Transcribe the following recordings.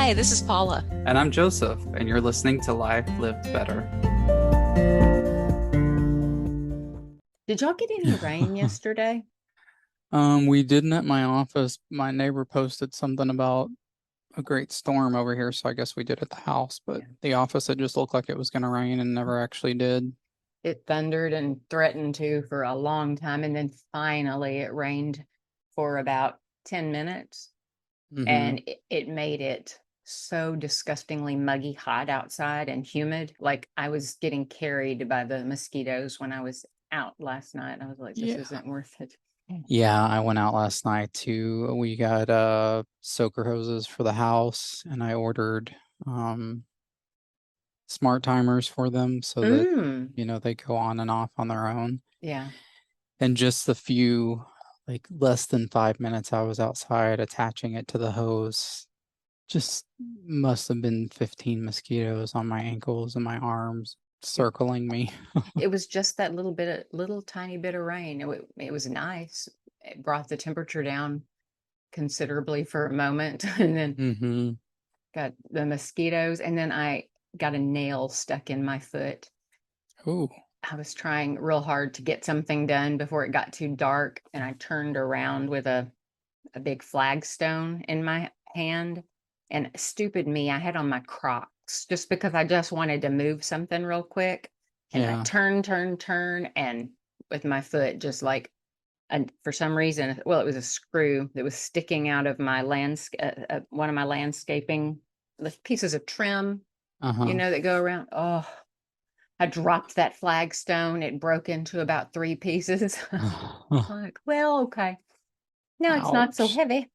Hi, this is Paula. And I'm Joseph, and you're listening to Life Lived Better. Did y'all get any rain yesterday? We didn't at my office. My neighbor posted something about a great storm over here, so I guess we did at the house, but Yeah. the office, it just looked like it was going to rain and never actually did. It thundered and threatened to for a long time, and then finally it rained for about 10 minutes, Hmm. and it made it so disgustingly muggy hot outside and humid. Like I was getting carried by the mosquitoes when I was out last night. I was like, this Yeah. isn't worth it. Yeah, I went out last night too. We got soaker hoses for the house, and I ordered um smart timers for them so that they go on and off on their own. Yeah. And just the few, like less than 5 minutes I was outside attaching it to the hose, just must have been 15 mosquitoes on my ankles and my arms It, circling me. it was just that little tiny bit of rain. It was nice. It brought the temperature down considerably for a moment and then Hmm. got the mosquitoes and then I got a nail stuck in my foot. Oh, I was trying real hard to get something done before it got too dark and I turned around with a big flagstone in my hand and stupid me, I had on my Crocs just because I just wanted to move something real quick and I yeah. turn and with my foot just like and for some reason, well, it was a screw that was sticking out of my one of my landscaping pieces of trim, Uh-huh. that go around. Oh, I dropped that flagstone. It broke into about three pieces. Like, well, okay. No, it's not so Ouch. heavy.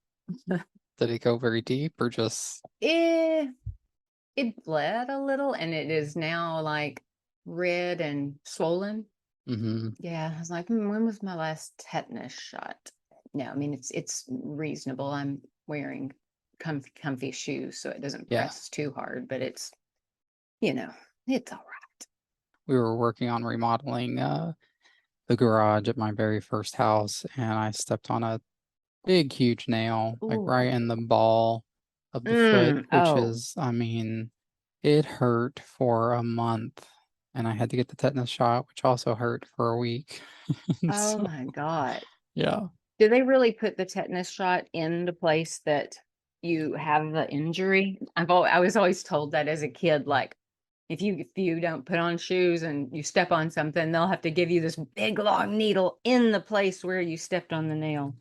Did it go very deep or just? Eh, it bled a little and it is now like red and swollen. Hmm. Yeah, I was like, when was my last tetanus shot? No, I mean it's reasonable. I'm wearing comfy shoes, so it doesn't Yeah. press too hard, but you know, it's all We were working on remodeling the garage at my very first house, and I stepped on a big, huge nail, right. like right in the ball of the foot, which Oh, is, I mean, it hurt for a month. And I had to get the tetanus shot, which also hurt for a week. And oh so, my God. yeah. Do they really put the tetanus shot in the place that you have the injury? I was always told that as a kid, like if you don't put on shoes and you step on something, they'll have to give you this big long needle in the place where you stepped on the nail.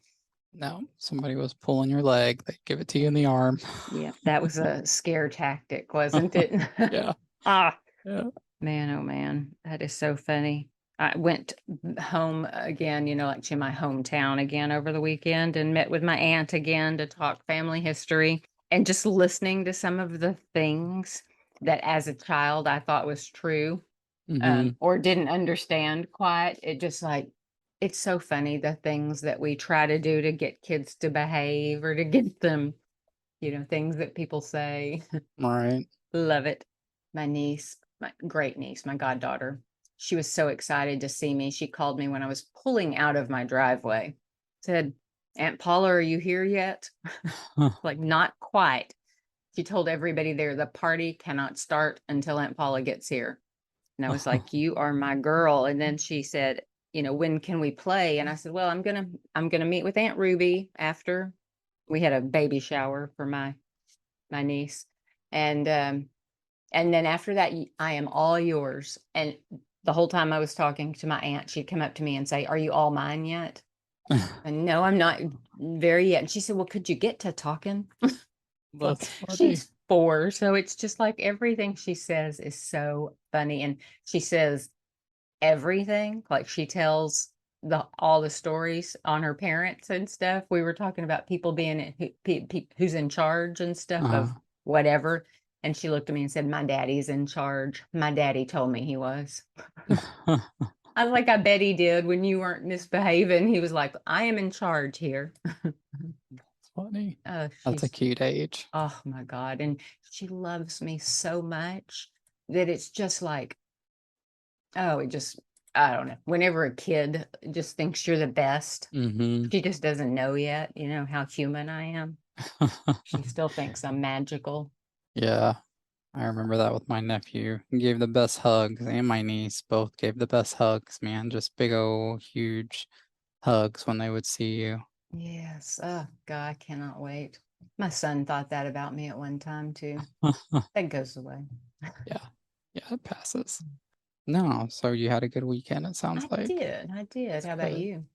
No, somebody was pulling your leg. They give it to you Yeah. in the arm. Yeah, that was a scare tactic, wasn't it? Yeah. Ah, Yeah. man, oh man, that is so funny. I went home again, like to my hometown again over the weekend and met with my aunt again to talk family history and just listening to some of the things that as a child I thought was true, Hmm. or didn't understand quite. It just like, it's so funny the things that we try to do to get kids to behave or to get them, things that people say. Right. Love it. My niece, my great niece, my goddaughter, she was so excited to see me. She called me when I was pulling out of my driveway, said, Aunt Paula, are you here yet? Like, not quite. She told everybody there the party cannot start until Aunt Paula gets here. And I was like, you are my girl. And then she said, when can we play? And I said, well, I'm gonna meet with Aunt Ruby after we had a baby shower for my niece. And then after that, I am all yours. And the whole time I was talking to my aunt, she'd come up to me and say, are you all mine yet? And no, I'm not very yet. And she said, well, could you get to talking? Like That's funny. she's 4. So it's just like everything she says is so funny. And she says everything. Like she tells all the stories on her parents and stuff. We were talking about people being who's in charge and stuff of Uh, whatever. And she looked at me and said, my daddy's in charge. My daddy told me he was. I was like, I bet he did when you weren't misbehaving. He was like, I am in charge here. It's funny. That's a She's, cute age. oh my God. And she loves me so much that it's just like, oh, I don't know. Whenever a kid just thinks you're the best, Hmm. she just doesn't know yet, how human I am. She still thinks I'm magical. Yeah, I remember that with my nephew. He gave the best hugs, and my niece both gave the best hugs, man. Just big old huge hugs when they would see you. Yes. Oh, God, I cannot wait. My son thought that about me at one time too. That goes away. Yeah. Yeah, it passes. No, so you had a good weekend, it sounds I like. did. I did. That's How about good. you?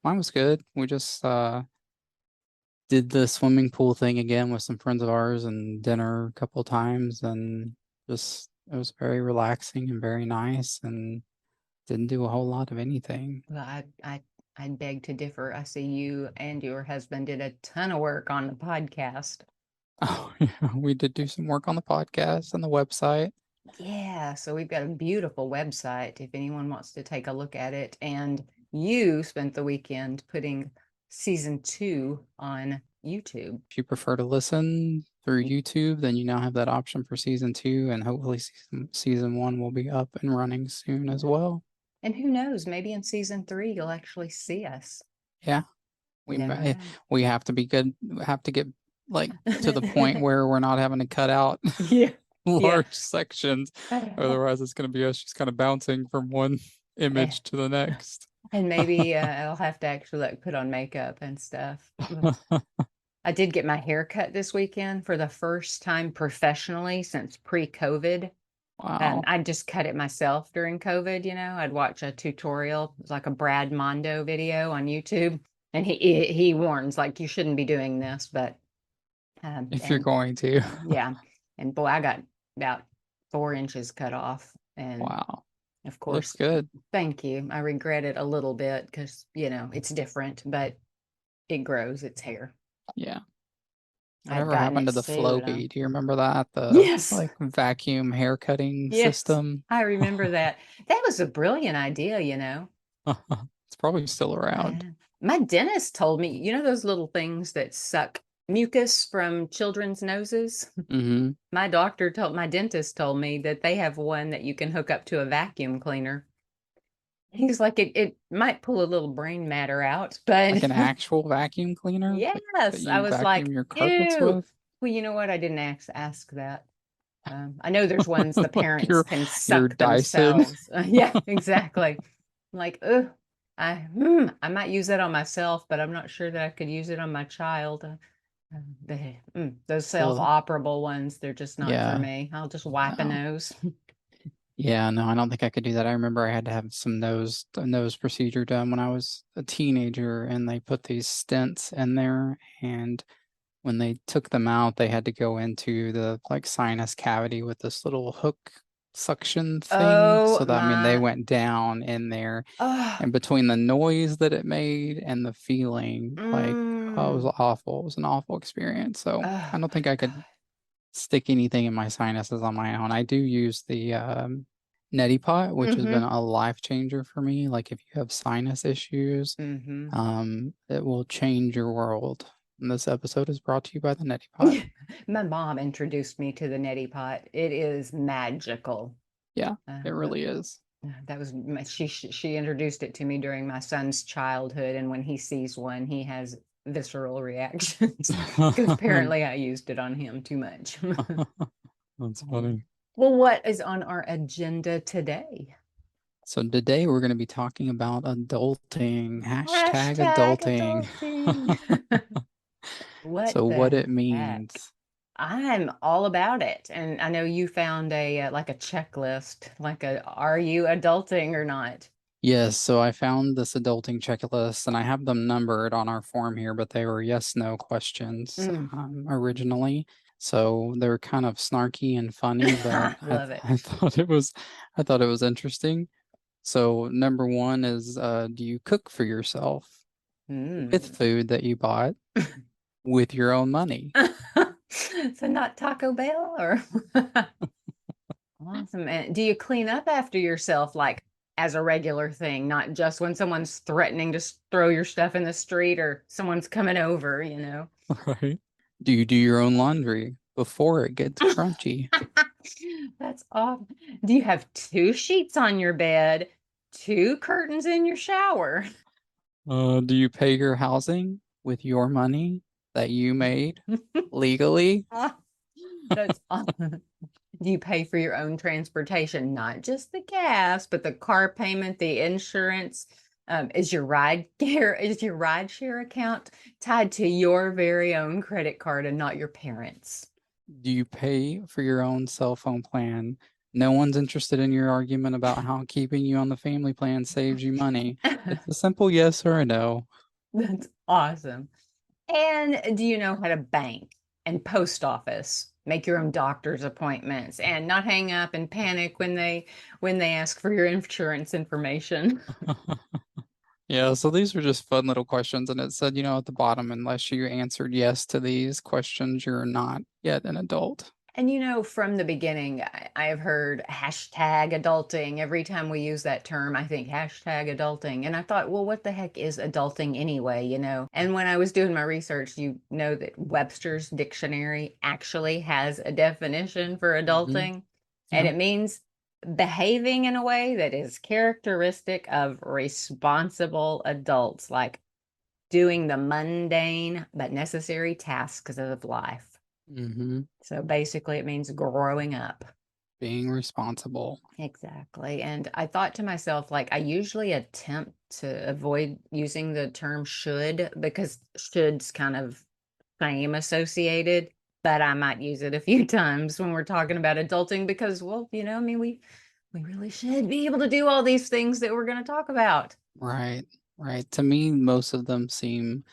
Mine was good. We just did the swimming pool thing again with some friends of ours and dinner a couple times, and just it was very relaxing and very nice and didn't do a whole lot of anything. Well, I beg to differ. I see you and your husband did a ton of work on the podcast. Oh, yeah, we did do some work on the podcast and the website. Yeah, so we've got a beautiful website if anyone wants to take a look at it. And you spent the weekend putting season 2 on YouTube. If you prefer to listen through YouTube, then you now have that option for season two, and hopefully season one will be up and running soon as well. And who knows, maybe in season 3 you'll actually see us. Yeah, You we never may know. we have to be good. We have to get like to the point where we're not having to cut out Yeah. Yeah. large sections. Otherwise, it's going to be us just kind of bouncing from one Eh, image to the next. And maybe I'll have to actually like put on makeup and stuff. I did get my hair cut this weekend for the first time professionally since pre-COVID. Wow. I just cut it myself during COVID, I'd watch a tutorial, it was like a Brad Mondo video on YouTube, and he warns like you shouldn't be doing this, but If you're and going to. yeah, and boy, I got about 4 inches cut off, and Wow. of Looks course, good. thank you. I regret it a little bit because it's different, but it grows. It's hair. Yeah. I'd Whatever gotten happened it to the soon. Flowbee? Do you remember that? The Yes. like vacuum hair cutting Yes, system? I remember that. That was a brilliant idea. It's probably still around. My dentist told me, those little things that suck mucus from children's noses? Hmm. My dentist told me that they have one that you can hook up to a vacuum cleaner. He's like, it might pull a little brain matter out, Like but an actual vacuum cleaner that yes, I you was like, vacuum your carpets ew. with? Well, you know what? I didn't ask that. I know there's ones the Like parents can your suck Dyson. themselves. Yeah, exactly. Like, ugh, I might use that on myself, but I'm not sure that I could use it on my child. Those Well, self-operable ones, they're just not for yeah. me. I'll just wipe a No. nose. Yeah, no, I don't think I could do that. I remember I had to have a nose procedure done when I was a teenager, and they put these stents in there, and when they took them out, they had to go into the like sinus cavity with this little hook suction thing. Oh So that, I mean, they my, went down in there, oh, and between the noise that it made and the feeling, like, oh, it was mm, awful. It was an awful experience. So oh I don't my think I God. could stick anything in my sinuses on my own. I do use the neti pot, which has been Mm-hmm. a life changer for me. Like if you have sinus issues, Mm-hmm. it will change your world. And this episode is brought to you by the neti pot. My mom introduced me to the neti pot. It is magical. Yeah, it But really is. that was she introduced it to me during my son's childhood, and when he sees one, he has visceral reactions because apparently I used it on him too much. That's funny. Well, what is on our agenda today? So today we're going to be talking about adulting, hashtag Hashtag adulting. adulting. What So what the it heck? means. I'm all about it. And I know you found a like a checklist, like a are you adulting or not? Yes, so I found this adulting checklist and I have them numbered on our form here, but they were yes, no questions Mm. originally. So they're kind of snarky and funny, but Love it. I thought it was interesting. So number one is do you cook for yourself with Mm. food that you bought with your own money? So not Taco Bell or awesome. And do you clean up after yourself like as a regular thing, not just when someone's threatening to throw your stuff in the street or someone's coming over? Right. Do you do your own laundry before it gets crunchy? That's awesome. Do you have two sheets on your bed, two curtains in your shower? Do you pay your housing with your money that you made legally? That's awesome. Do you pay for your own transportation? Not just the gas, but the car payment, the insurance. Is your ride share account tied to your very own credit card and not your parents'? Do you pay for your own cell phone plan? No one's interested in your argument about how keeping you on the family plan saves you money. It's a simple yes or a no. That's awesome. And do you know how to bank and post office? Make your own doctor's appointments and not hang up and panic when they ask for your insurance information. Yeah, so these were just fun little questions, and it said, at the bottom, unless you answered yes to these questions, you're not yet an adult. And from the beginning, I have heard hashtag adulting. Every time we use that term, I think hashtag adulting. And I thought, well, what the heck is adulting anyway, And when I was doing my research, you know that Webster's dictionary actually has a definition for Hmm. adulting, and Yeah. it means behaving in a way that is characteristic of responsible adults, like doing the mundane but necessary tasks of life. Hmm. So basically, it means growing up. Being responsible. Exactly. And I thought to myself, like, I usually attempt to avoid using the term should because should's kind of shame associated, but I might use it a few times when we're talking about adulting because, well, I mean, we really should be able to do all these things that we're going to talk about. Right, right. To me, most of them seem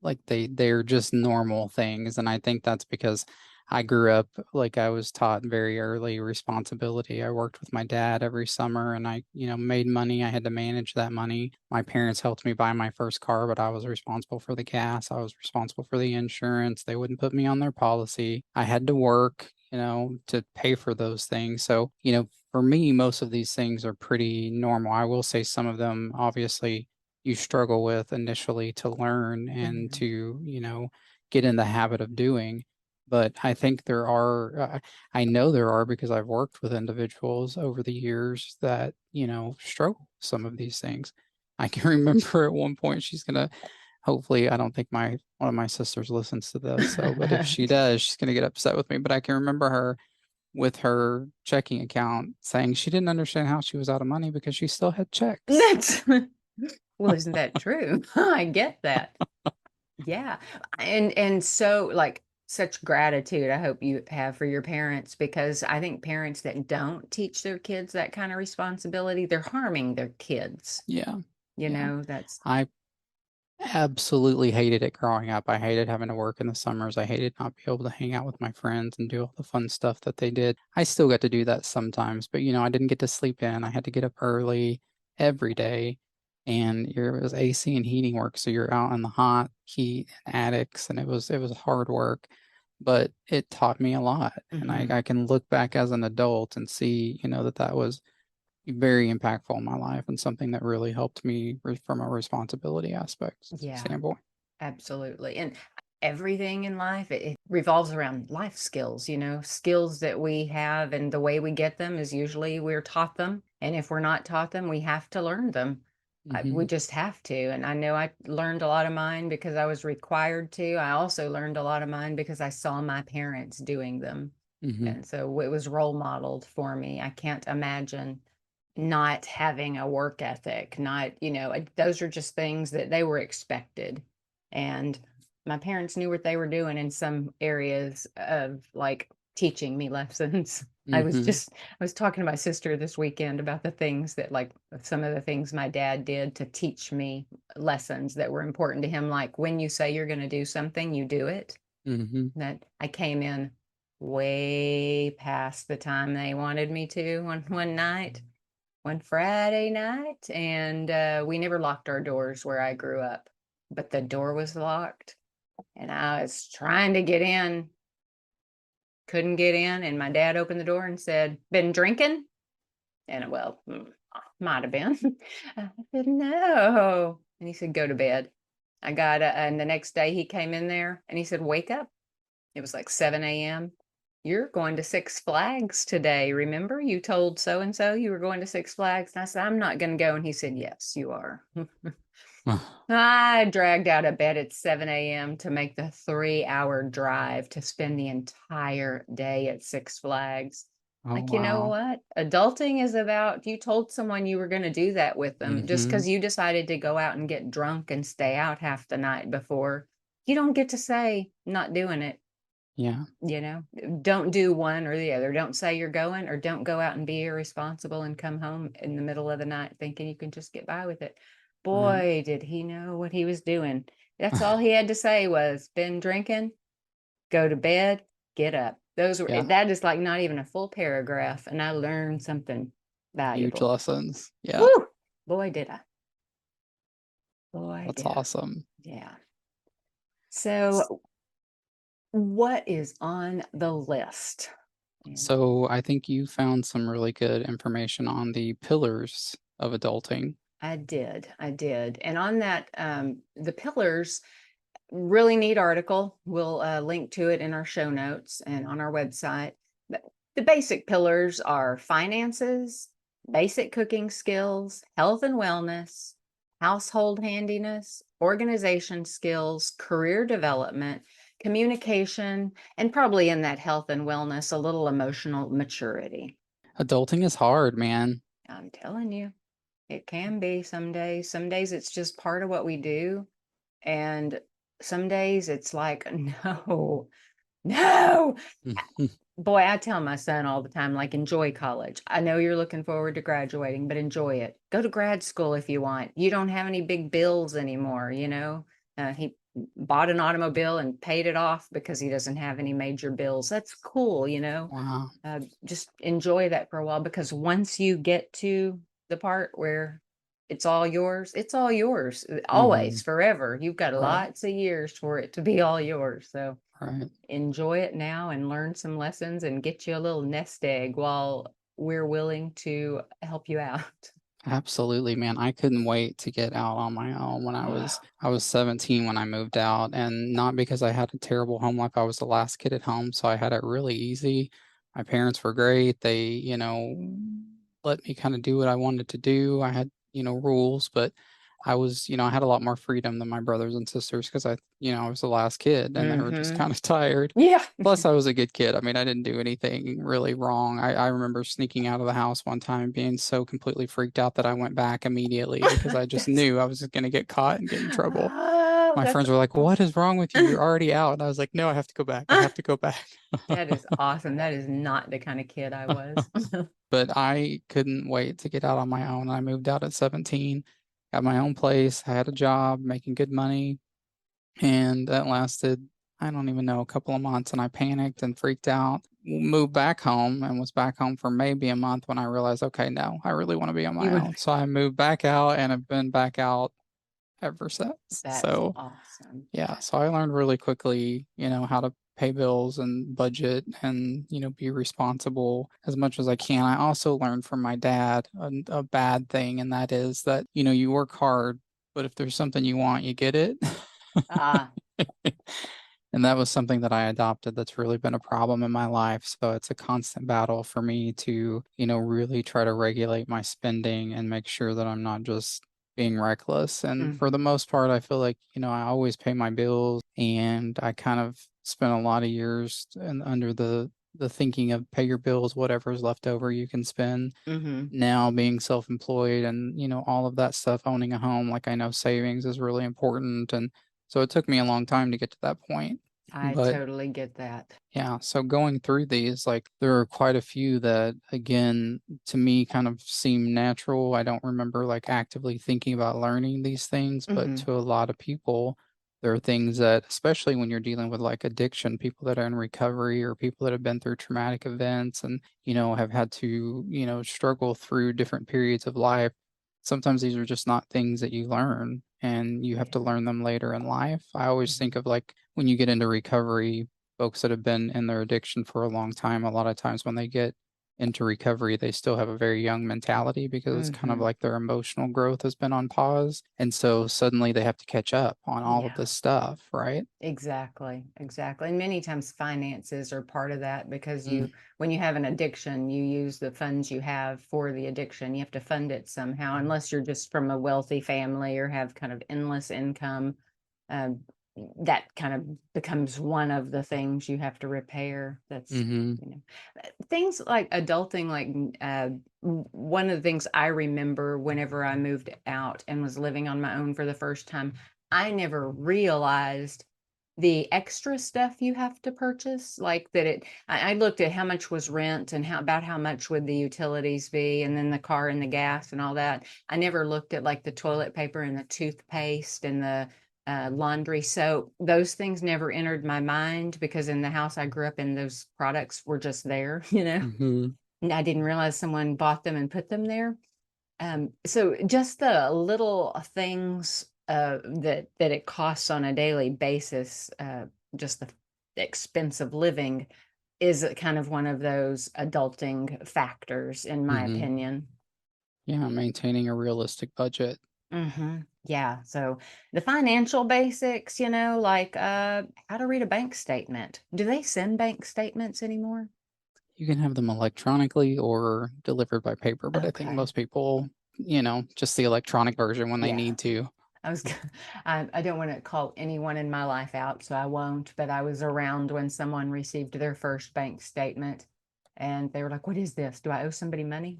like they're just normal things, and I think that's because I grew up like I was taught very early responsibility. I worked with my dad every summer, and I, made money. I had to manage that money. My parents helped me buy my first car, but I was responsible for the gas. I was responsible for the insurance. They wouldn't put me on their policy. I had to work, to pay for those things. So, for me, most of these things are pretty normal. I will say some of them, obviously, you struggle with initially to learn and Mhm. to, get in the habit of doing. But I think I know there are because I've worked with individuals over the years that, struggle with some of these things. I can remember at one point hopefully, I don't think one of my sisters listens to this. So, but if she does, she's gonna get upset with me. But I can remember her with her checking account saying she didn't understand how she was out of money because she still had checks. That's well, isn't that true? I get that. Yeah. And so like such gratitude I hope you have for your parents because I think parents that don't teach their kids that kind of responsibility, they're harming their kids. Yeah. Yeah. That's I absolutely hated it growing up. I hated having to work in the summers. I hated not being able to hang out with my friends and do all the fun stuff that they did. I still got to do that sometimes, but I didn't get to sleep in. I had to get up early every day, and it was AC and heating work, so you're out in the hot heat and attics, and it was hard work, but it taught me a lot. And I, hmm I can look back as an adult and see, that was very impactful in my life and something that really helped me from a responsibility aspect yeah, standpoint. absolutely. And everything in life, it revolves around life skills, skills that we have and the way we get them is usually we're taught them. And if we're not taught them, we have to learn them. We Hmm. just have to. And I know I learned a lot of mine because I was required to. I also learned a lot of mine because I saw my parents doing them. Hmm. And so it was role modeled for me. I can't imagine not having a work ethic, not, those are just things that they were expected. And my parents knew what they were doing in some areas of like teaching me lessons. Hmm. I was talking to my sister this weekend about the things that like some of the things my dad did to teach me lessons that were important to him. Like when you say you're going to do something, you do it. Hmm. That I came in way past the time they wanted me to one night, one Friday night, and we never locked our doors where I grew up, but the door was locked, and I was trying to get in, couldn't get in, and my dad opened the door and said, "Been drinking?" And well, might have been. I said, "No," and he said, "Go to bed." And the next day he came in there and he said, "Wake up." It was like 7 a.m. "You're going to Six Flags today. Remember, you told so and so you were going to Six Flags?" And I said, "I'm not going to go." And he said, "Yes, you are." I dragged out of bed at 7 a.m. to make the 3 hour drive to spend the entire day at Six Flags. Oh, Like, you know wow. what? Adulting is about you told someone you were going to do that with them just Mhm. because you decided to go out and get drunk and stay out half the night before. You don't get to say not doing it, Yeah, you know? Don't do one or the other. Don't say you're going or don't go out and be irresponsible and come home in the middle of the night thinking you can just get by with it. right. Boy, did he know what he was doing. That's all he had to say was, "Been drinking, go to bed, get up." Those were Yeah, that is like not even a full paragraph, and I learned something huge valuable. lessons. Yeah, Woo! Boy, did I. Boy, that's did I. awesome. Yeah. S So, what is on the list? And So, I think you found some really good information on the pillars of adulting. I did. And on that, the pillars, really neat article. We'll link to it in our show notes and on our website. But the basic pillars are finances, basic cooking skills, health and wellness, household handiness, organization skills, career development, communication, and probably in that health and wellness, a little emotional maturity. Adulting is hard, man. I'm telling you, it can be some days. Some days it's just part of what we do. And some days it's like, no, no. Boy, I tell my son all the time, like, enjoy college. I know you're looking forward to graduating, but enjoy it. Go to grad school if you want. You don't have any big bills anymore, you know? He bought an automobile and paid it off because he doesn't have any major bills. That's cool, you know? Wow. Just enjoy that for a while because once you get to the part where it's all yours, always, Mhm. forever. You've got Right, lots of years for it to be all yours. So right. enjoy it now and learn some lessons and get you a little nest egg while we're willing to help you out. Absolutely, man. I couldn't wait to get out on my own when I was 17 when I moved out, and not because I had a terrible home life. I was the last kid at home, so I had it really easy. My parents were great. They, let me kind of do what I wanted to do. I had, rules, but I had a lot more freedom than my brothers and sisters because I was the last kid and they were just Mm-hmm. kind of tired. Yeah. Plus, I was a good kid. I mean, I didn't do anything really wrong. I remember sneaking out of the house one time, being so completely freaked out that I went back immediately because I just That's, knew I was going to get caught and get in trouble. oh, My that's friends were like, "What is wrong with you? You're awesome. already out." And I was like, "No, I have to go back. I have to go back." That is awesome. That is not the kind of kid I was. But I couldn't wait to get out on my own. I moved out at 17, got my own place. I had a job, making good money, and that lasted, I don't even know, a couple of months. And I panicked and freaked out, moved back home, and was back home for maybe a month when I realized, okay, no, I really want to be on You my would, own. So I moved back out and have been back out ever since. that's So awesome. yeah, so I learned really quickly, how to pay bills and budget and, be responsible as much as I can. I also learned from my dad a bad thing, and that is that, you work hard, but if there's something you want, you get it. Ah, And that was something that I adopted that's really been a problem in my life. So it's a constant battle for me to, really try to regulate my spending and make sure that I'm not just being reckless. And for the mhm, most part, I feel like, I always pay my bills, and I kind of spent a lot of years under the thinking of pay your bills, whatever's left over you can spend. mhm. Now being self-employed and, all of that stuff, owning a home, like I know savings is really important. And so it took me a long time to get to that point. I But totally get that. yeah, so going through these, like there are quite a few that, again, to me kind of seem natural. I don't remember like actively thinking about learning these things, but Mhm. to a lot of people, there are things that, especially when you're dealing with like addiction, people that are in recovery or people that have been through traumatic events and, have had to, struggle through different periods of life. Sometimes these are just not things that you learn and you have Yeah. to learn them later in life. I always think Mhm. of like when you get into recovery, folks that have been in their addiction for a long time, a lot of times when they get into recovery, they still have a very young mentality because it's kind of Mm-hmm. like their emotional growth has been on pause. And so suddenly they have to catch up on all of Yeah. this stuff, right? Exactly, exactly. And many times finances are part of that because Mm, when you have an addiction, you use the funds you have for the addiction. You have to fund it somehow, unless you're just from a wealthy family or have kind of endless income. Um, that kind of becomes one of the things you have to repair. That's, mm-hmm. you know, things like adulting, like one of the things I remember whenever I moved out and was living on my own for the first time, I never realized the extra stuff you have to purchase, like that I looked at how much was rent and how much would the utilities be, and then the car and the gas and all that. I never looked at like the toilet paper and the toothpaste and the laundry soap. Those things never entered my mind because in the house I grew up in, those products were just there, Mm-hmm. and I didn't realize someone bought them and put them there. So just the little things that it costs on a daily basis, just the expense of living is kind of one of those adulting factors, in my Mm-hmm. opinion. Yeah, maintaining a realistic budget. Yeah. So the financial basics, like how to read a bank statement. Do they send bank statements anymore? You can have them electronically or delivered by paper, but I think Okay. most people, just the electronic version when they Yeah. need to. I was, I don't want to call anyone in my life out, so I won't, but I was around when someone received their first bank statement and they were like, "What is this? Do I owe somebody money?"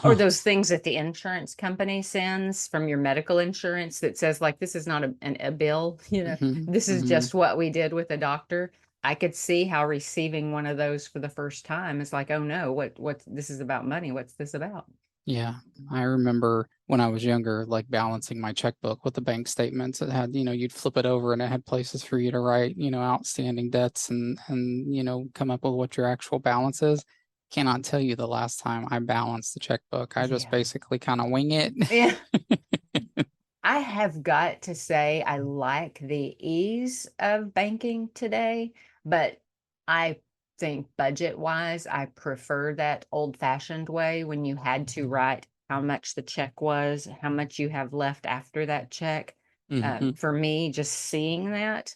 Or those things that the insurance company sends from your medical insurance that says, like, this is not a bill, Hmm. this is Hmm. just what we did with the doctor. I could see how receiving one of those for the first time is like, oh no, what, this is about money. What's this about? Yeah, I remember when I was younger, like balancing my checkbook with the bank statements. It had, you'd flip it over and it had places for you to write, outstanding debts and come up with what your actual balance is. Cannot tell you the last time I balanced the checkbook. I just Yeah. basically kind of wing it. Yeah. I have got to say, I like the ease of banking today, but I think budget wise, I prefer that old fashioned way when you had to write how much the check was, how much you have left after that check. Hmm. For me, just seeing that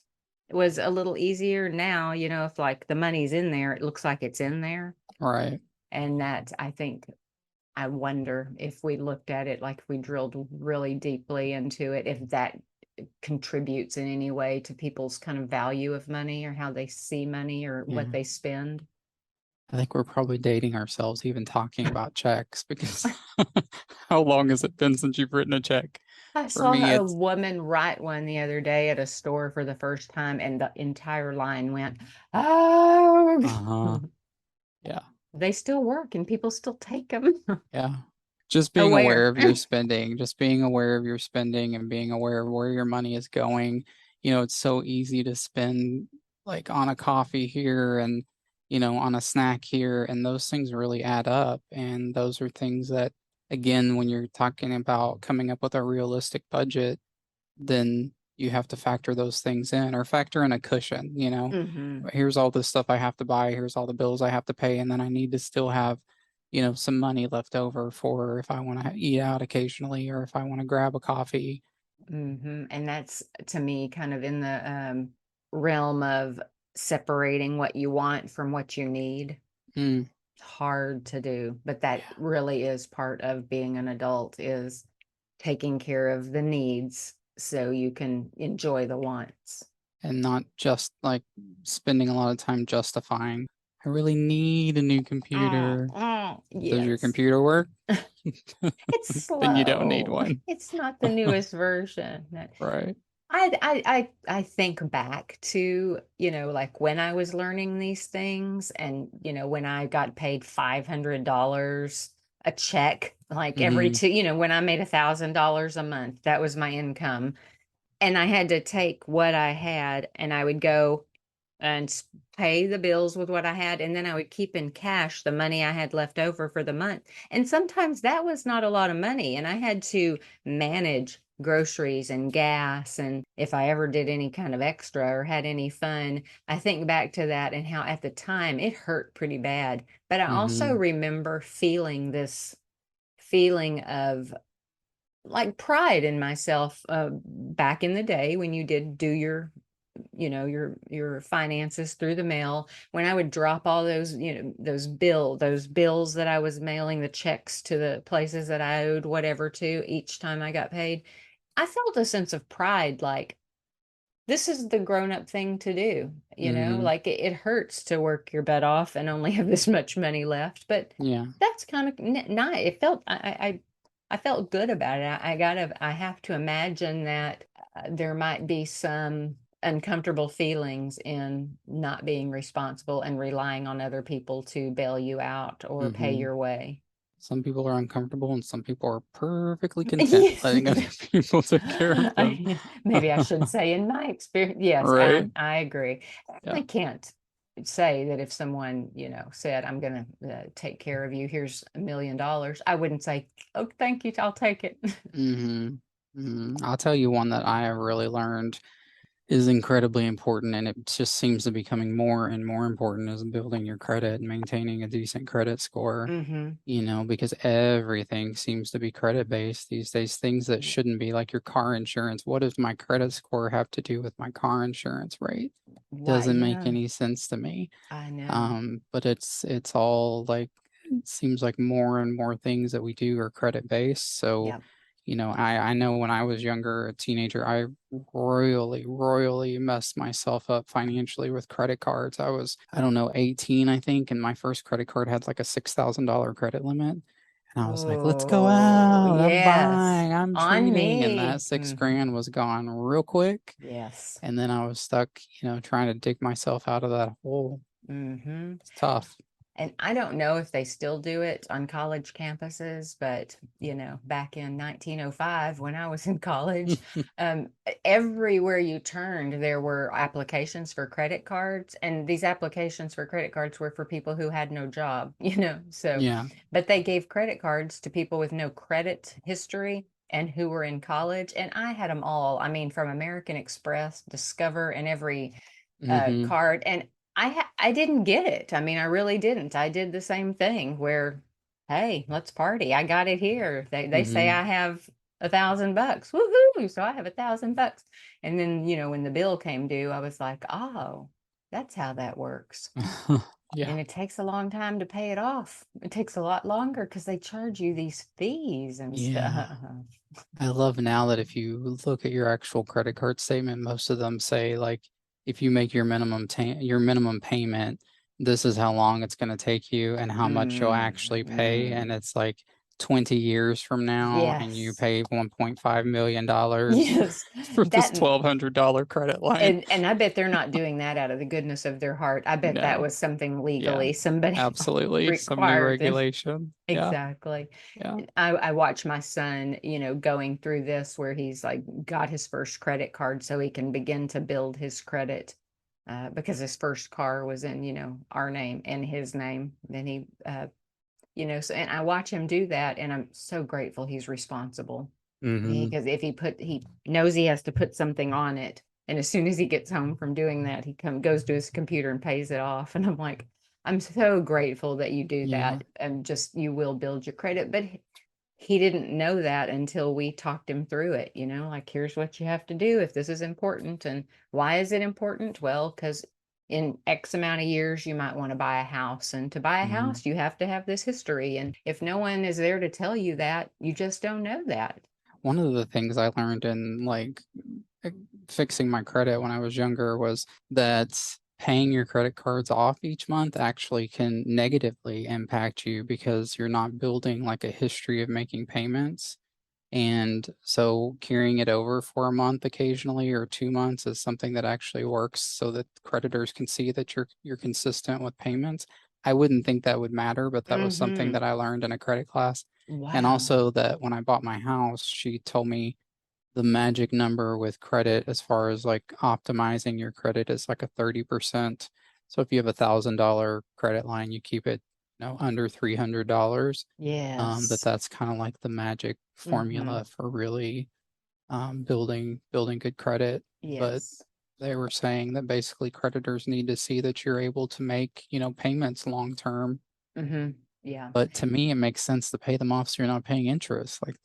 was a little easier. Now, if like the money's in there, it looks like it's in there. Right. And that I think I wonder if we looked at it, like if we drilled really deeply into it, if that contributes in any way to people's kind of value of money or how they see money or what Yeah. they spend. I think we're probably dating ourselves even talking about checks because how long has it been since you've written a check? I For saw me, a it's woman write one the other day at a store for the first time, and the entire line went, "Oh, uh-huh. Yeah. they still work and people still take them." Yeah. Just being aware Aware. of your spending, just being aware of your spending and being aware of where your money is going. It's so easy to spend like on a coffee here and, on a snack here, and those things really add up. And those are things that, again, when you're talking about coming up with a realistic budget, then you have to factor those things in or factor in a cushion. Hmm. Here's all the stuff I have to buy, here's all the bills I have to pay, and then I need to still have, some money left over for if I want to eat out occasionally or if I want to grab a coffee. And that's to me kind of in the realm of separating what you want from what you need. Mm, Hard to do, but that yeah. really is part of being an adult, is taking care of the needs so you can enjoy the wants. And not just like spending a lot of time justifying, I really need a new computer. Does your Yes. computer work? It's Then you don't need slow. one. It's not the newest version. Right. I think back to, like when I was learning these things and, when I got paid $500 a check, like every Hmm. two, when I made $1,000 a month, that was my income. And I had to take what I had and I would go and pay the bills with what I had. And then I would keep in cash the money I had left over for the month. And sometimes that was not a lot of money. And I had to manage groceries and gas. And if I ever did any kind of extra or had any fun, I think back to that and how at the time it hurt pretty bad. But I also Mm-hmm. remember feeling this feeling of like pride in myself back in the day when you did do your your finances through the mail, when I would drop all those those bills that I was mailing, the checks to the places that I owed whatever to each time I got paid. I felt a sense of pride, like this is the grown up thing to do, Mm-hmm. like it hurts to work your butt off and only have this much money left, but Yeah. that's kind of nice. It felt, I felt good about it. I have to imagine that there might be some uncomfortable feelings in not being responsible and relying on other people to bail you out or pay Mm-hmm. your way. Some people are uncomfortable and some people are perfectly content letting other people take care of them. Maybe I should say in my experience, yes, Right? I agree. Yeah. I can't say that if someone, said, I'm going to take care of you, here's $1 million, I wouldn't say, oh, thank you, I'll take it. Mm-hmm. I'll tell you one that I have really learned is incredibly important, and it just seems to be becoming more and more important, is building your credit and maintaining a decent credit score. Hmm. Because everything seems to be credit based these days, things that shouldn't be, like your car insurance. What does my credit score have to do with my car insurance rate? Why, Doesn't make any sense to me. I know. But it's all like, it seems like more and more things that we do are credit based. So, Yep. I know when I was younger, a teenager, I royally messed myself up financially with credit cards. I was, I don't know, 18, I think, and my first credit card had like a $6,000 credit limit. And I was like, let's go Oh, out. I'm yes. buying, I'm On treating. And that me. six grand was gone real quick. Yes. And then I was stuck, trying to dig myself out of that hole. Hmm. It's tough. And I don't know if they still do it on college campuses, but back in 1905 when I was in college, everywhere you turned, there were applications for credit cards, and these applications for credit cards were for people who had no job, So, Yeah. but they gave credit cards to people with no credit history and who were in college, and I had them all. I mean, from American Express, Discover, and every Hmm. card, and I didn't get it. I mean, I really didn't. I did the same thing where, hey, let's party. I got it here. They say Hmm. I have $1,000. Woohoo! So I have $1,000. And then, when the bill came due, I was like, oh, that's how that works. Yeah. And it takes a long time to pay it off. It takes a lot longer because they charge you these fees and Yeah. stuff. I love now that if you look at your actual credit card statement, most of them say like, if you make your minimum payment, this is how long it's going to take you and how much you'll actually pay. And Mm. it's like 20 years from now, and you Yes. pay $1.5 million Yes. for this That $1,200 credit line. And I bet they're not doing that out of the goodness of their heart. I bet that No. was something Yeah, legally somebody absolutely. Some new required them. regulation. Yeah. Exactly. Yeah. I watch my son, going through this where he's like got his first credit card so he can begin to build his credit, because his first car was in, our name and his name. Then he, so, and I watch him do that, and I'm so grateful he's responsible. Hmm. Because if he knows he has to put something on it, and as soon as he gets home from doing that, he goes to his computer and pays it off. And I'm like, I'm so grateful that you do Yeah. that, and just you will build your credit. But he didn't know that until we talked him through it. Like, here's what you have to do if this is important. And why is it important? Well, because in X amount of years, you might want to buy a house. And to buy a Hmm. house, you have to have this history. And if no one is there to tell you that, you just don't know that. One of the things I learned in like uh, fixing my credit when I was younger was that paying your credit cards off each month actually can negatively impact you because you're not building like a history of making payments. And so carrying it over for a month occasionally or 2 months is something that actually works so that creditors can see that you're consistent with payments. I wouldn't think that would matter, but that was something Mm-hmm. that I learned in a credit class. And Wow. also that when I bought my house, she told me the magic number with credit as far as like optimizing your credit is like a 30%. So if you have $1,000 credit line, you keep it, under $300. Yes. That's kind of like the magic Mm-hmm. formula for really building good credit, but Yes. they were saying that basically creditors need to see that you're able to make, payments long term. Mm-hmm. Yeah. But to me, it makes sense to pay them off so you're not paying interest. Like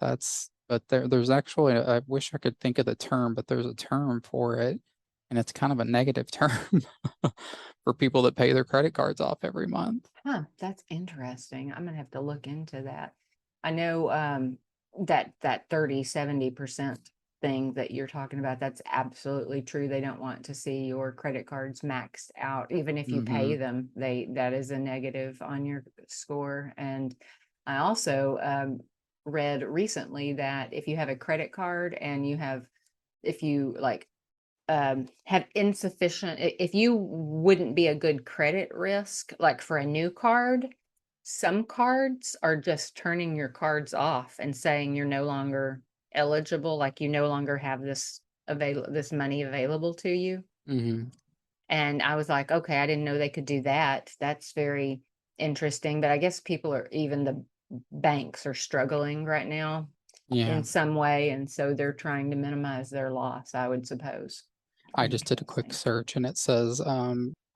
but there's actually, I wish I could think of the term, but there's a term for it, and it's kind of a negative term for people that pay their credit cards off every month. Huh, that's interesting. I'm gonna have to look into that. I know that 30-70% thing that you're talking about, that's absolutely true. They don't want to see your credit cards maxed out. Even if you pay Hmm. them, that is a negative on your score. And I also read recently that if you have a credit card and if you like have insufficient, if you wouldn't be a good credit risk, like for a new card, some cards are just turning your cards off and saying you're no longer eligible, like you no longer have this money available to you. Hmm. And I was like, okay, I didn't know they could do that. That's very interesting. But I guess even the banks are struggling right now in Yeah. some way. And so they're trying to minimize their loss, I would suppose. I just did a quick Interesting. search and it says,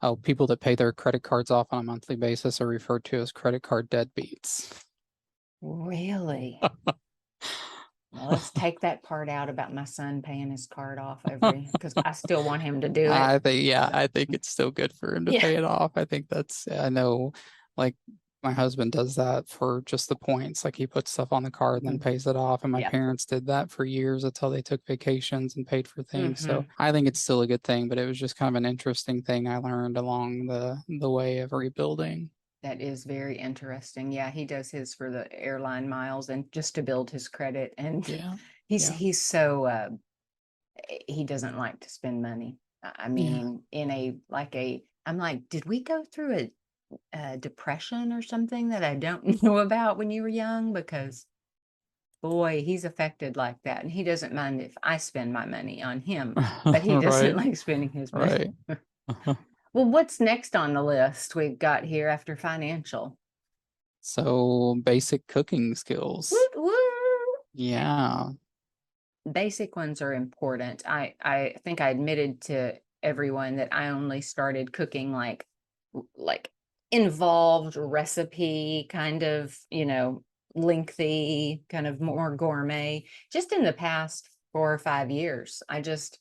oh, people that pay their credit cards off on a monthly basis are referred to as credit card deadbeats. Really? Well, let's take that part out about my son paying his card off because I still want him to do it. Yeah, But I think it's still good for him to yeah. pay it off. I know, like, my husband does that for just the points. Like, he puts stuff on the card and then Mhm. pays it off. And my Yeah. parents did that for years until they took vacations and paid for things. So Hmm. I think it's still a good thing, but it was just kind of an interesting thing I learned along the way of rebuilding. That is very interesting. Yeah, he does his for the airline miles and just to build his credit. And Yeah. he's Yeah. he's so he doesn't like to spend money. I Yeah. mean, I'm like, did we go through a depression or something that I don't know about when you were young? Because boy, he's affected like that, and he doesn't mind if I spend my money on him, but he doesn't Right. like spending his money. Right. Well, what's next on the list we've got here after financial? So basic cooking skills. Woot woot. Yeah. Basic ones are important. I think I admitted to everyone that I only started cooking like involved recipe kind of, lengthy, kind of more gourmet just in the past 4 or 5 years. I just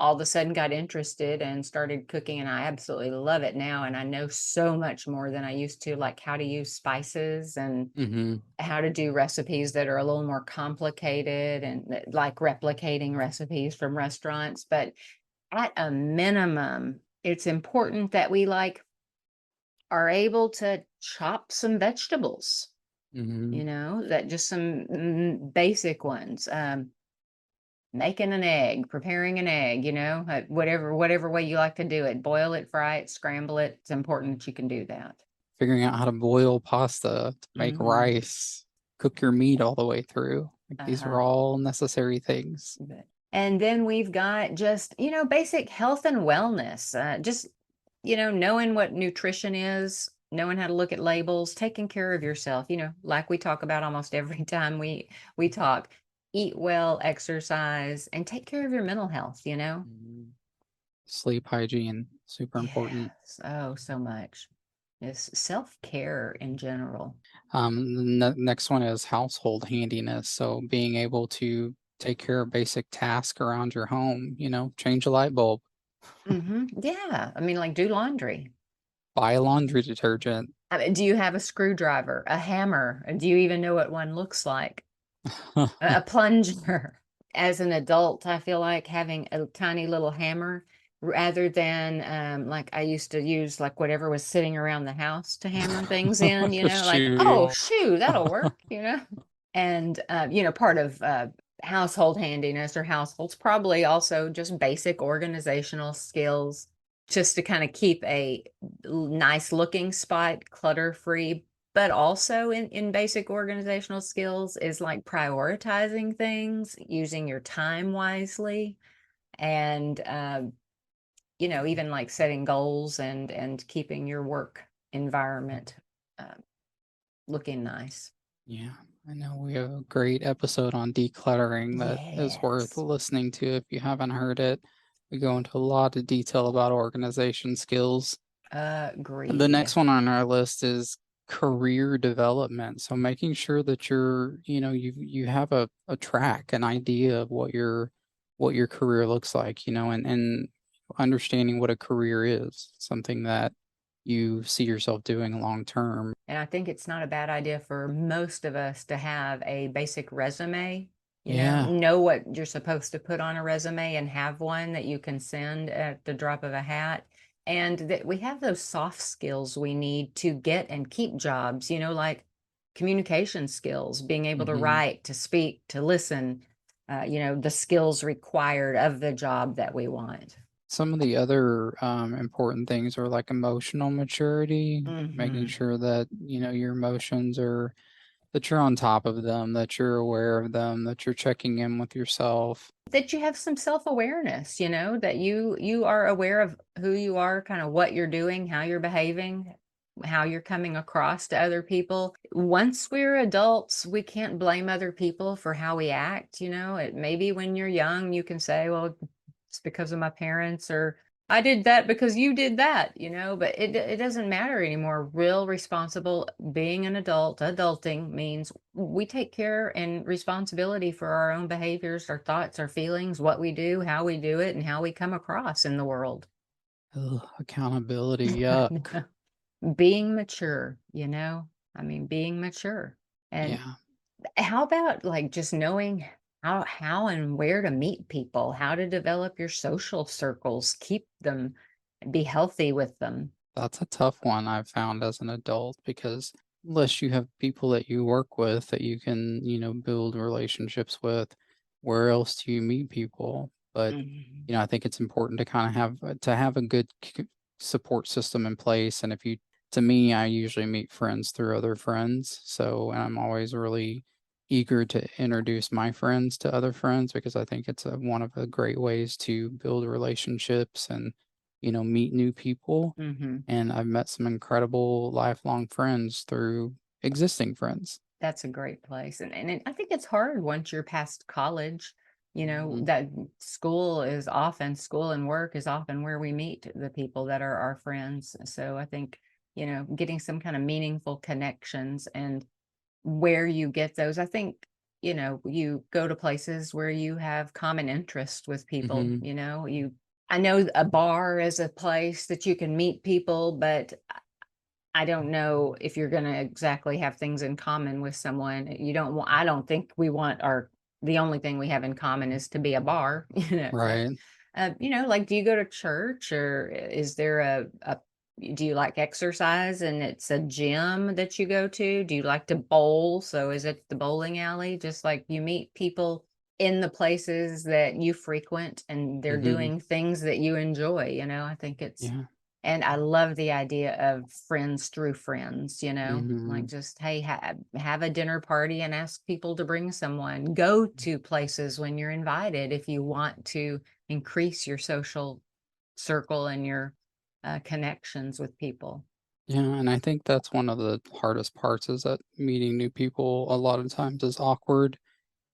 all of a sudden got interested and started cooking, and I absolutely love it now, and I know so much more than I used to, like how to use spices and Hmm. how to do recipes that are a little more complicated and like replicating recipes from restaurants. But at a minimum, it's important that we like are able to chop some vegetables, Hmm. that just some basic ones. Making an egg, preparing an egg, whatever way you like to do it, boil it, fry it, scramble it. It's important that you can do that. Figuring out how to boil pasta, to make Hmm. rice, cook your meat all the way through. Like, these are Uh-huh. all necessary things. And then we've got just, basic health and wellness. Just, knowing what nutrition is, knowing how to look at labels, taking care of yourself, like we talk about almost every time we talk. Eat well, exercise, and take care of your mental health. Mhm. Sleep hygiene, super important. Yes. Oh, so much. It's self-care in general. The next one is household handiness. So being able to take care of basic tasks around your home, change a light bulb, Yeah. I mean, like do laundry. buy a laundry detergent. I mean, do you have a screwdriver, a hammer? Do you even know what one looks like? A plunger. As an adult, I feel like having a tiny little hammer rather than like I used to use like whatever was sitting around the house to hammer things in, A like, oh, shoe. shoe, that'll work. And, part of household handiness or households, probably also just basic organizational skills, just to kind of keep a nice looking spot clutter free. But also in basic organizational skills is like prioritizing things, using your time wisely, and, even like setting goals and keeping your work environment uh, looking nice. Yeah, I know we have a great episode on decluttering that is worth Yes. listening to if you haven't heard it. We go into a lot of detail about organization skills. The Agreed. next one on our list is career development. So making sure that you have a track, an idea of what your career looks like, and understanding what a career is, something that you see yourself doing long term. And I think it's not a bad idea for most of us to have a basic resume, Yeah. know what you're supposed to put on a resume and have one that you can send at the drop of a hat. And that we have those soft skills we need to get and keep jobs, like communication skills, being able to hmm write, to speak, to listen, the skills required of the job that we want. Some of the other important things are like emotional maturity, making Hmm. sure that, your emotions are that you're on top of them, that you're aware of them, that you're checking in with yourself. That you have some self-awareness, that you are aware of who you are, kind of what you're doing, how you're behaving, how you're coming across to other people. Once we're adults, we can't blame other people for how we act, it maybe when you're young you can say, well, it's because of my parents, or I did that because you did that, but it doesn't matter anymore. Real responsible being an adult, adulting means we take care and responsibility for our own behaviors, our thoughts, our feelings, what we do, how we do it, and how we come across in the world. Ugh, accountability, yuck. Being mature, I mean, being mature. And Yeah, how about like just knowing how and where to meet people, how to develop your social circles, keep them, be healthy with them. that's a tough one I've found as an adult because unless you have people that you work with that you can, build relationships with, where else do you meet people? But, Mhm. I think it's important to kind of have a good support system in place. And to me, I usually meet friends through other friends. So, and I'm always really eager to introduce my friends to other friends because I think it's one of the great ways to build relationships and, meet new people. Mhm. And I've met some incredible lifelong friends through existing friends. That's a great place, and I think it's hard once you're past college, Mhm. that school and work is often where we meet the people that are our friends. So I think, getting some kind of meaningful connections and where you get those, I think, you go to places where you have common interest with people, Mhm. I know a bar is a place that you can meet people, but I don't know if you're gonna exactly have things in common with someone. You don't want I don't think we want the only thing we have in common is to be a bar, but, Right. like, do you go to church, or is there a do you like exercise and it's a gym that you go to? Do you like to bowl? So is it the bowling alley? Just like you meet people in the places that you frequent and they're Mhm. doing things that you enjoy, I think it's Yeah. and I love the idea of friends through friends, like Mhm. just, hey, have a dinner party and ask people to bring someone. Go to places when you're invited if you want to increase your social circle and your connections with people. Yeah, and I think that's one of the hardest parts is that meeting new people a lot of times is awkward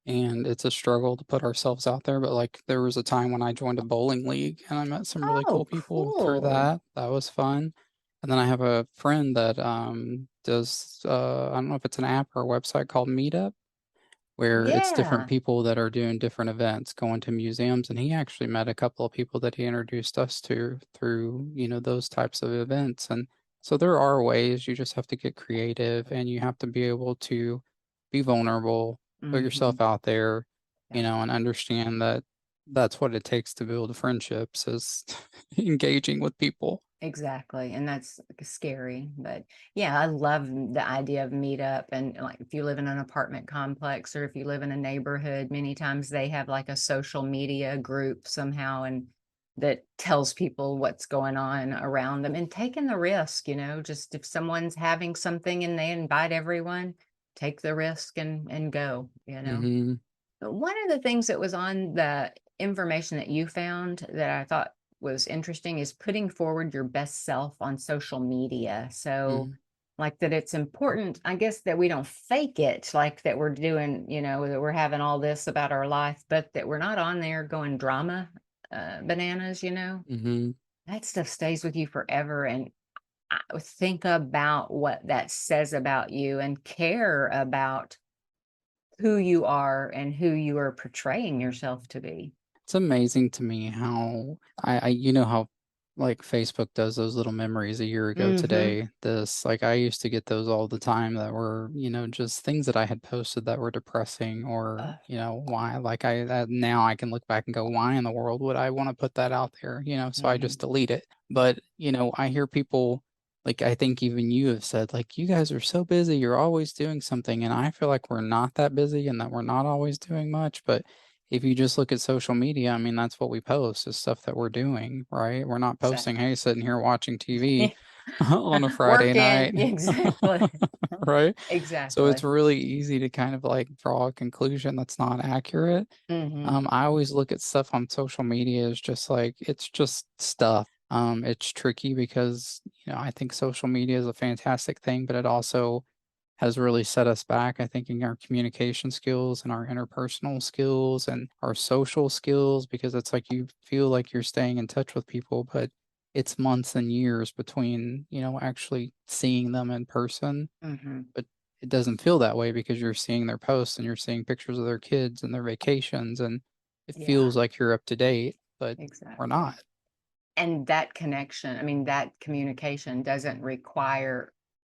and it's a struggle to put ourselves out there. But like there was a time when I joined a bowling league and I met some really cool Oh, people through cool. that. That was fun. And then I have a friend that does I don't know if it's an app or a website called Meetup where it's different Yeah. people that are doing different events, going to museums, and he actually met a couple of people that he introduced us to through, those types of events. And so there are ways, you just have to get creative and you have to be able to be vulnerable, put Hmm. yourself out there, Yeah. and understand that that's what it takes to build friendships is engaging with people. Exactly, and that's scary, but yeah, I love the idea of meetup. And like if you live in an apartment complex or if you live in a neighborhood, many times they have like a social media group somehow and that tells people what's going on around them and taking the risk, just if someone's having something and they invite everyone, take the risk and go. hmm One of the things that was on the information that you found that I thought was interesting is putting forward your best self on social media. So, hmm like that it's important, I guess, that we don't fake it, like that we're doing, that we're having all this about our life, but that we're not on there going drama bananas. Mm-hmm. That stuff stays with you forever. And think about what that says about you and care about who you are and who you are portraying yourself to be. It's amazing to me how you know how like Facebook does those little memories a year ago Mm-hmm. today. This like I used to get those all the time that were, just things that I had posted that were depressing or, why like now I can look back and go, why in the world would I want to put that out there? So I Mm-hmm. just delete it. But, I hear people like I think even you have said like you guys are so busy, you're always doing something and I feel like we're not that busy and that we're not always doing much, but if you just look at social media, I mean, that's what we post is stuff that we're doing, right? We're not posting, Exactly. hey, sitting here watching TV on a Friday Working. night, Exactly. right? So it's Exactly. really easy to kind of like draw a conclusion that's not accurate. Mm-hmm. I always look at stuff on social media as just like it's just stuff. It's tricky because, I think social media is a fantastic thing, but it also has really set us back, I think, in our communication skills and our interpersonal skills and our social skills because it's like you feel like you're staying in touch with people, but it's months and years between, actually seeing them in person. Mm-hmm. But it doesn't feel that way because you're seeing their posts and you're seeing pictures of their kids and their vacations, and it Yeah, feels like you're up to date, but we're exactly. not. And that connection, I mean, that communication doesn't require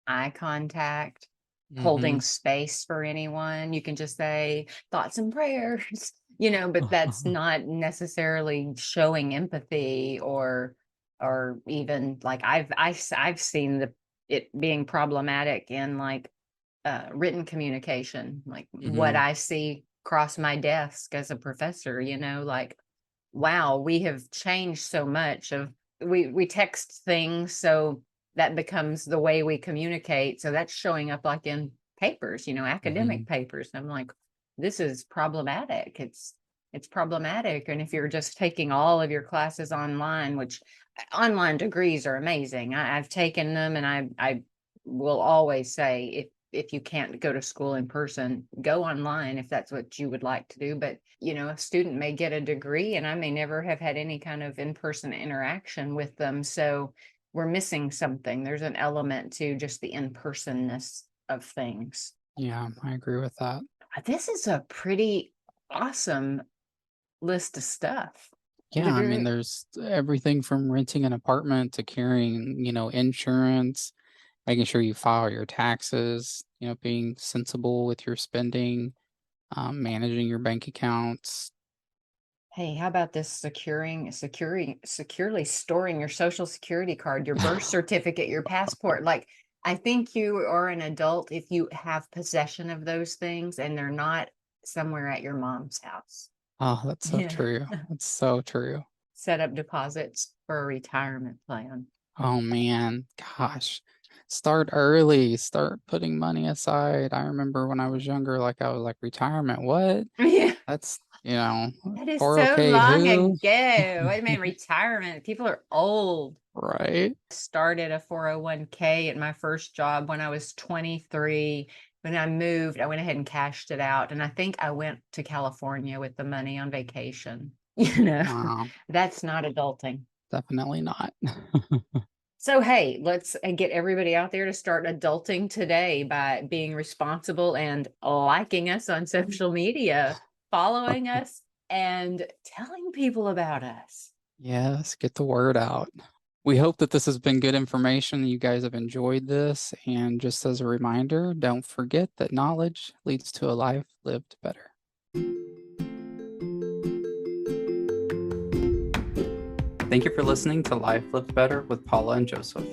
eye contact, Hmm. holding space for anyone. You can just say thoughts and prayers, but that's not necessarily showing empathy or even like I've seen it being problematic in like written communication, like what Hmm. I see cross my desk as a professor, like wow, we have changed so much of we text things, so that becomes the way we communicate. So that's showing up like in papers, academic Hmm. papers. And I'm like, this is problematic. It's problematic. And if you're just taking all of your classes online, which online degrees are amazing. I've taken them and I will always say if you can't go to school in person, go online if that's what you would like to do. But, a student may get a degree and I may never have had any kind of in-person interaction with them. So we're missing something. There's an element to just the in-personness of things. Yeah, I agree with that. This is a pretty awesome list of stuff. Yeah, I mean, there's everything from renting an apartment to carrying, insurance, making sure you file your taxes, being sensible with your spending, managing your bank accounts. Hey, how about this securely storing your social security card, your birth certificate, your passport? Like, I think you are an adult if you have possession of those things and they're not somewhere at your mom's house. Oh, that's so Yeah. true. That's so true. Set up deposits for a retirement plan. Oh man, gosh. Start early, start putting money aside. I remember when I was younger, like I was like, retirement, what? Yeah. That's, That is so 401k long who? ago. Wait a minute, retirement. People are old. Right? Started a 401k at my first job when I was 23. When I moved, I went ahead and cashed it out. And I think I went to California with the money on vacation. Wow, That's not adulting. definitely not. So, hey, let's get everybody out there to start adulting today by being responsible and liking us on social media, following us, and telling people about us. Yes, get the word out. We hope that this has been good information. You guys have enjoyed this. And just as a reminder, don't forget that knowledge leads to a life lived better. Thank you for listening to Life Lived Better with Paula and Joseph.